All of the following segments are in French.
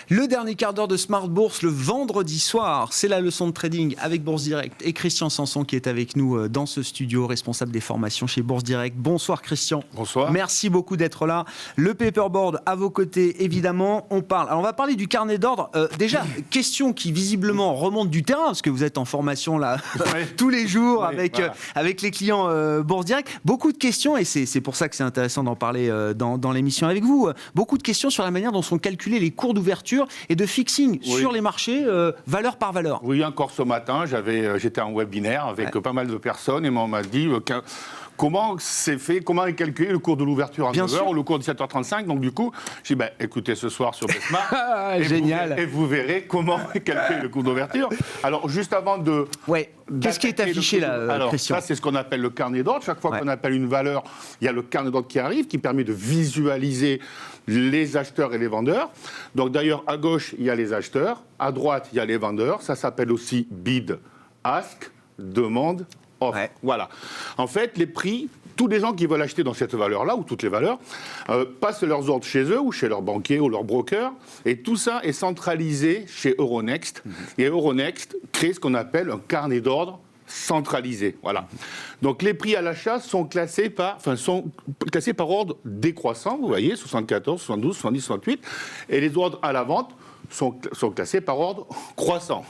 Le dernier quart d'heure de Smart Bourse, le vendredi soir, c'est la leçon de trading avec Bourse Direct et Christian Sanson qui est avec nous dans ce studio, responsable des formations chez Bourse Direct. Bonsoir Christian. Bonsoir. Merci beaucoup d'être là. Le paperboard à vos côtés, évidemment. On va parler du carnet d'ordre. Déjà, question qui visiblement remonte du terrain, parce que vous êtes en formation là tous les jours avec les clients Bourse Direct. Beaucoup de questions, et c'est pour ça que c'est intéressant d'en parler dans l'émission avec vous. Beaucoup de questions sur la manière dont sont calculés les cours d'ouverture et de fixing sur les marchés, valeur par valeur. Oui, encore ce matin, j'étais en webinaire avec pas mal de personnes et on m'a dit comment c'est fait, comment est calculé le cours de l'ouverture à 9h ou le cours de 17h35. Donc du coup, j'ai dit, écoutez ce soir sur Besmart et vous verrez comment est calculé le cours d'ouverture. Alors juste avant de... Qu'est-ce qui est affiché là, Christian ? Ça, c'est ce qu'on appelle le carnet d'ordre. Chaque fois qu'on appelle une valeur, il y a le carnet d'ordre qui arrive, qui permet de visualiser les acheteurs et les vendeurs. Donc d'ailleurs, à gauche, il y a les acheteurs. À droite, il y a les vendeurs. Ça s'appelle aussi bid, ask, demande, offre. Voilà. En fait, les prix... Tous les gens qui veulent acheter dans cette valeur-là, ou toutes les valeurs, passent leurs ordres chez eux, ou chez leur banquier, ou leur broker, et tout ça est centralisé chez Euronext. Et Euronext crée ce qu'on appelle un carnet d'ordre centralisé. Voilà. Donc les prix à l'achat sont classés par ordre décroissant, vous voyez, 74, 72, 70, 68, et les ordres à la vente sont classés par ordre croissant.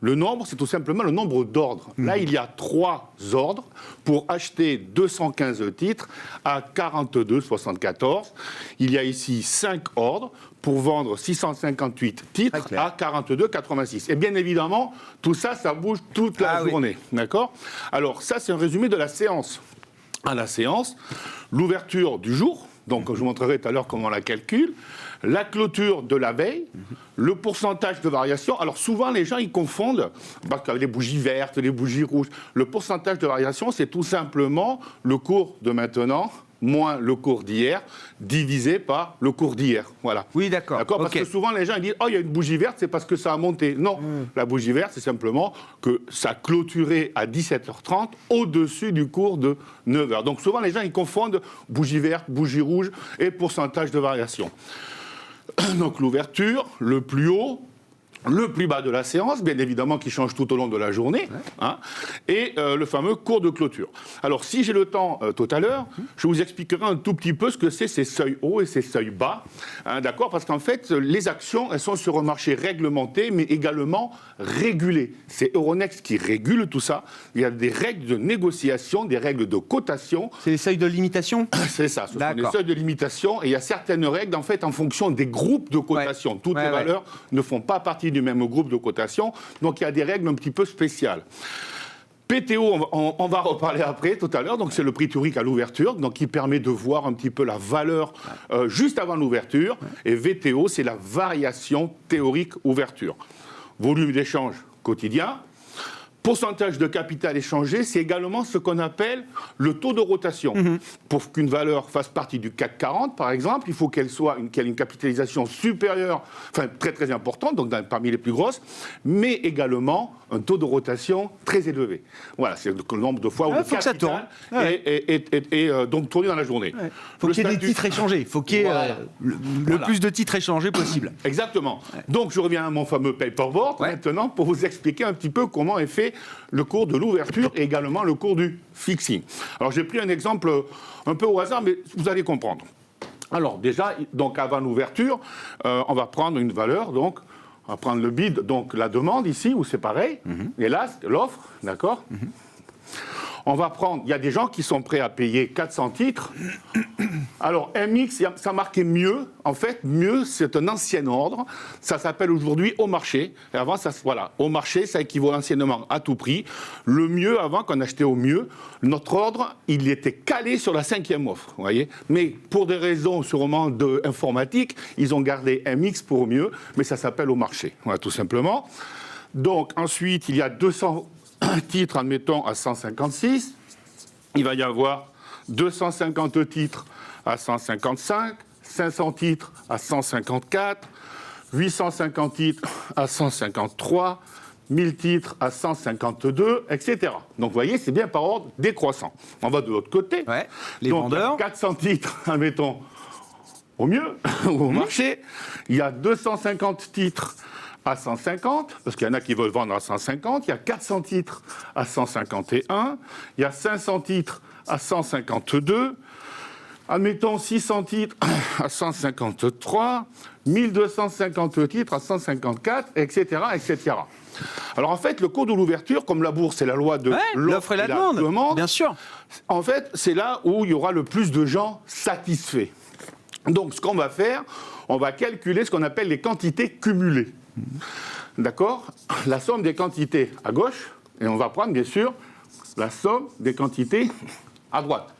Le nombre, c'est tout simplement le nombre d'ordres. Là, il y a 3 ordres pour acheter 215 titres à 42,74. Il y a ici 5 ordres pour vendre 658 titres à 42,86. Et bien évidemment, tout ça, ça bouge toute la journée. D'accord ? Alors, ça, c'est un résumé de la séance. À la séance, l'ouverture du jour, donc je vous montrerai tout à l'heure comment on la calcule, la clôture de la veille, le pourcentage de variation. Alors souvent, les gens, ils confondent, parce qu'avec les bougies vertes, les bougies rouges, le pourcentage de variation, c'est tout simplement le cours de maintenant moins le cours d'hier, divisé par le cours d'hier. Voilà. Oui, d'accord. Parce que souvent, les gens ils disent « Oh, il y a une bougie verte, c'est parce que ça a monté. » Non, la bougie verte, c'est simplement que ça clôturait à 17h30 au-dessus du cours de 9h. Donc souvent, les gens, ils confondent bougie verte, bougie rouge et pourcentage de variation. Donc l'ouverture, le plus haut, le plus bas de la séance, bien évidemment, qui change tout au long de la journée, et le fameux cours de clôture. Alors, si j'ai le temps tout à l'heure, je vous expliquerai un tout petit peu ce que c'est ces seuils hauts et ces seuils bas, d'accord ? Parce qu'en fait, les actions, elles sont sur un marché réglementé, mais également régulé. C'est Euronext qui régule tout ça. Il y a des règles de négociation, des règles de cotation. C'est les seuils de limitation ? C'est ça, ce sont les seuils de limitation, et il y a certaines règles, en fait, en fonction des groupes de cotation. Toutes les valeurs ne font pas partie du même groupe de cotation, donc il y a des règles un petit peu spéciales. PTO, on va reparler après, tout à l'heure, donc c'est le prix théorique à l'ouverture, donc qui permet de voir un petit peu la valeur juste avant l'ouverture, et VTO, c'est la variation théorique ouverture. Volume d'échange quotidien. Pourcentage de capital échangé, c'est également ce qu'on appelle le taux de rotation. Pour qu'une valeur fasse partie du CAC 40, par exemple, il faut qu'elle ait une capitalisation supérieure, enfin très très importante, donc parmi les plus grosses, mais également un taux de rotation très élevé. Voilà, c'est le nombre de fois où le faut capital que ça tourne. est donc tourné dans la journée. Il faut qu'il y ait des titres échangés, il faut qu'il y ait le plus de titres échangés possible. Exactement. Donc je reviens à mon fameux paperboard maintenant pour vous expliquer un petit peu comment est fait le cours de l'ouverture et également le cours du fixing. Alors j'ai pris un exemple un peu au hasard, mais vous allez comprendre. Alors déjà, donc avant l'ouverture, on va prendre une valeur, donc on va prendre le bid, donc la demande ici, où c'est pareil, et là, l'offre, d'accord ? On va prendre, il y a des gens qui sont prêts à payer 400 titres. Alors, MX, ça marquait mieux. En fait, mieux, c'est un ancien ordre. Ça s'appelle aujourd'hui au marché. Et avant, au marché, ça équivaut anciennement à tout prix. Le mieux, avant qu'on achetait au mieux, notre ordre, il était calé sur la 5e offre, vous voyez. Mais pour des raisons sûrement informatiques, ils ont gardé MX pour mieux, mais ça s'appelle au marché, voilà, tout simplement. Donc, ensuite, il y a 200 titres, admettons, à 156. Il va y avoir 250 titres à 155, 500 titres à 154, 850 titres à 153, 1000 titres à 152, etc. Donc, vous voyez, c'est bien par ordre décroissant. On va de l'autre côté. Les donc, vendeurs. 400 titres, admettons, au mieux, au marché. Il y a 250 titres à 150, parce qu'il y en a qui veulent vendre à 150. Il y a 400 titres à 151. Il y a 500 titres à 152. Admettons 600 titres à 153, 1250 titres à 154, etc., etc. Alors en fait, le cours de l'ouverture, comme la bourse, c'est la loi de l'offre et la demande, bien sûr. En fait, c'est là où il y aura le plus de gens satisfaits. Donc ce qu'on va faire, on va calculer ce qu'on appelle les quantités cumulées. D'accord ? La somme des quantités à gauche, et on va prendre bien sûr la somme des quantités à droite.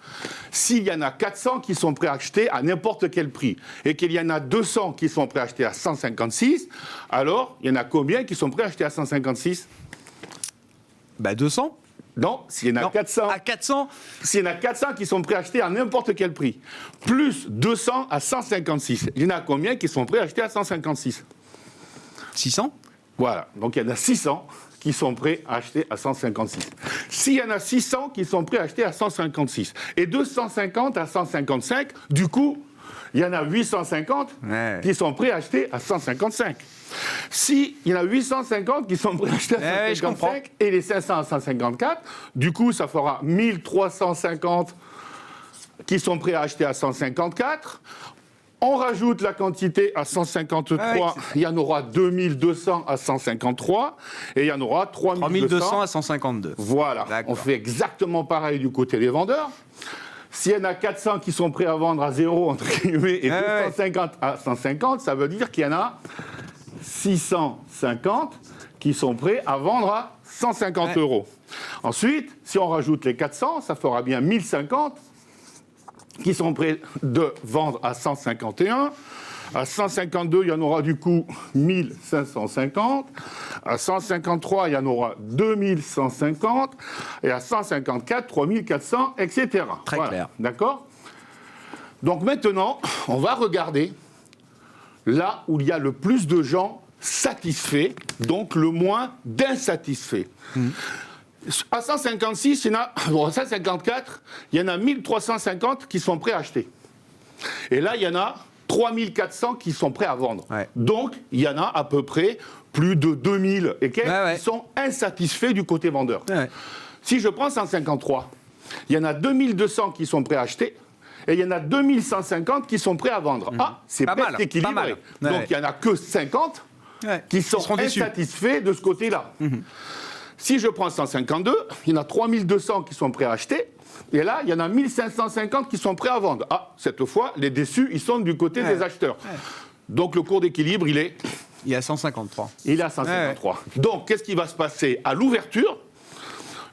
S'il y en a 400 qui sont prêts à acheter à n'importe quel prix et qu'il y en a 200 qui sont prêts à acheter à 156, alors il y en a combien qui sont prêts à acheter à 156 ? 200 ? Non, s'il y en a 400. À 400 ? S'il y en a 400 qui sont prêts à acheter à n'importe quel prix, plus 200 à 156, il y en a combien qui sont prêts à acheter à 156 ? 600 ? Voilà, donc il y en a 600 qui sont prêts à acheter à 156. S'il y en a 600 qui sont prêts à acheter à 156 et 250 à 155, du coup, il y en a 850 qui sont prêts à acheter à 155. S'il y en a 850 qui sont prêts à acheter à 155 et les 500 à 154, du coup, ça fera 1350 qui sont prêts à acheter à 154. On rajoute la quantité à 153, il y en aura 2200 à 153, et il y en aura 3200 à 152. Voilà, on fait exactement pareil du côté des vendeurs. S'il y en a 400 qui sont prêts à vendre à 0, entre guillemets, et 250 à 150, ça veut dire qu'il y en a 650 qui sont prêts à vendre à 150 euros. Ensuite, si on rajoute les 400, ça fera bien 1050 qui sont prêts de vendre à 151. À 152, il y en aura du coup 1550. À 153, il y en aura 2150. Et à 154, 3400, etc. Très clair. D'accord ? Donc maintenant, on va regarder là où il y a le plus de gens satisfaits, donc le moins d'insatisfaits. À 156, il y en a, à 154, il y en a 1350 qui sont prêts à acheter. Et là, il y en a 3400 qui sont prêts à vendre. Donc, il y en a à peu près plus de 2000 et quelques qui sont insatisfaits du côté vendeur. Si je prends 153, il y en a 2200 qui sont prêts à acheter et il y en a 2150 qui sont prêts à vendre. Ah, c'est presque équilibré. Donc, il n'y en a que 50 qui sont insatisfaits de ce côté-là. Si je prends 152, il y en a 3200 qui sont prêts à acheter. Et là, il y en a 1550 qui sont prêts à vendre. Ah, cette fois, les déçus, ils sont du côté des acheteurs. Donc, le cours d'équilibre, il est... Il est à 153. Il est à 153. Donc, qu'est-ce qui va se passer à l'ouverture ?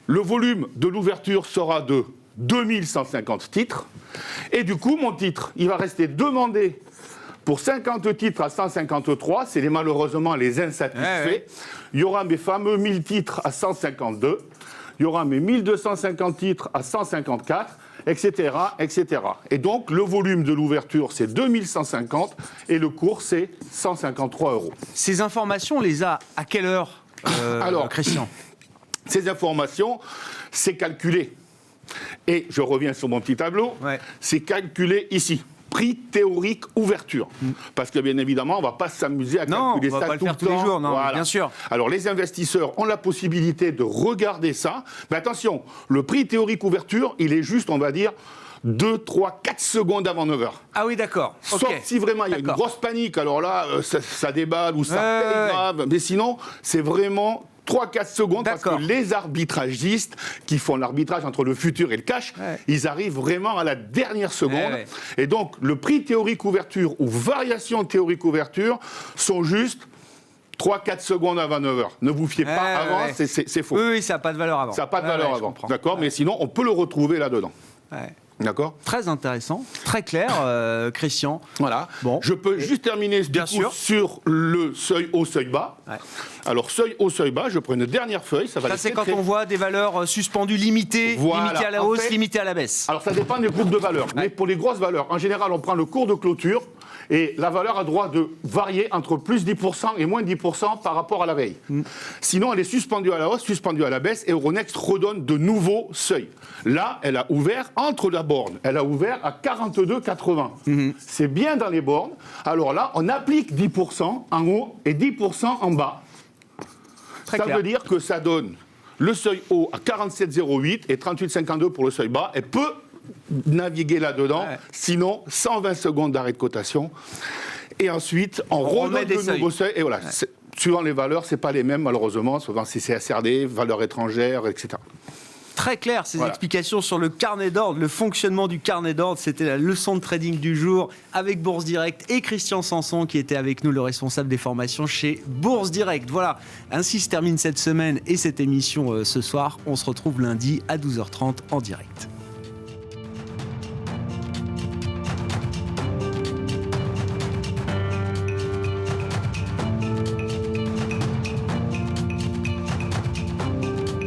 Le volume de l'ouverture sera de 2150 titres. Et du coup, mon titre, il va rester demandé pour 50 titres à 153, c'est malheureusement les insatisfaits. Il y aura mes fameux 1000 titres à 152. Il y aura mes 1250 titres à 154, etc., etc. Et donc, le volume de l'ouverture, c'est 2150 et le cours, c'est 153 euros. Ces informations, on les a à quelle heure, Alors, Christian ? Ces informations, c'est calculé. Et je reviens sur mon petit tableau. C'est calculé ici. Prix théorique ouverture. Parce que bien évidemment, on ne va pas s'amuser à calculer ça tout le temps. Tous les jours, non, voilà. Bien sûr. Alors les investisseurs ont la possibilité de regarder ça. Mais attention, le prix théorique ouverture, il est juste, on va dire, 2, 3, 4 secondes avant 9h. Ah oui, d'accord. Sauf si vraiment il y a une grosse panique, alors là, ça déballe ou ça paye grave. Mais sinon, c'est vraiment 3-4 secondes, parce que les arbitragistes qui font l'arbitrage entre le futur et le cash, ils arrivent vraiment à la dernière seconde. Et donc, le prix théorique ouverture ou variation théorique ouverture sont juste 3-4 secondes avant 9h. Ne vous fiez pas avant, c'est faux. Oui, ça n'a pas de valeur avant. Ça n'a pas de valeur avant. D'accord, mais sinon, on peut le retrouver là-dedans. D'accord. Très intéressant, très clair, Christian. Voilà. Bon. Je peux juste terminer sur le seuil haut, seuil bas. Alors, seuil haut, seuil bas, je prends une dernière feuille. Ça c'est quand on voit des valeurs suspendues limitées, limitées à la hausse, limitées à la baisse. Alors, ça dépend des groupes de valeurs. Mais pour les grosses valeurs, en général, on prend le cours de clôture Et la valeur a droit de varier entre plus 10% et moins 10% par rapport à la veille. Sinon, elle est suspendue à la hausse, suspendue à la baisse, et Euronext redonne de nouveaux seuils. Là, elle a ouvert entre la borne. Elle a ouvert à 42,80. C'est bien dans les bornes. Alors là, on applique 10% en haut et 10% en bas. Très Ça clair. veut dire que ça donne le seuil haut à 47,08 et 38,52 pour le seuil bas. Elle peut naviguer là-dedans, sinon 120 secondes d'arrêt de cotation. Et ensuite, on remet redonne de nouveaux seuils. Et voilà, suivant les valeurs, c'est pas les mêmes malheureusement. Souvent, c'est CSRD, valeurs étrangères, etc. Très clair, ces explications sur le carnet d'ordre, le fonctionnement du carnet d'ordre. C'était la leçon de trading du jour avec Bourse Direct et Christian Sanson qui était avec nous, le responsable des formations chez Bourse Direct. Voilà, ainsi se termine cette semaine et cette émission ce soir. On se retrouve lundi à 12h30 en direct.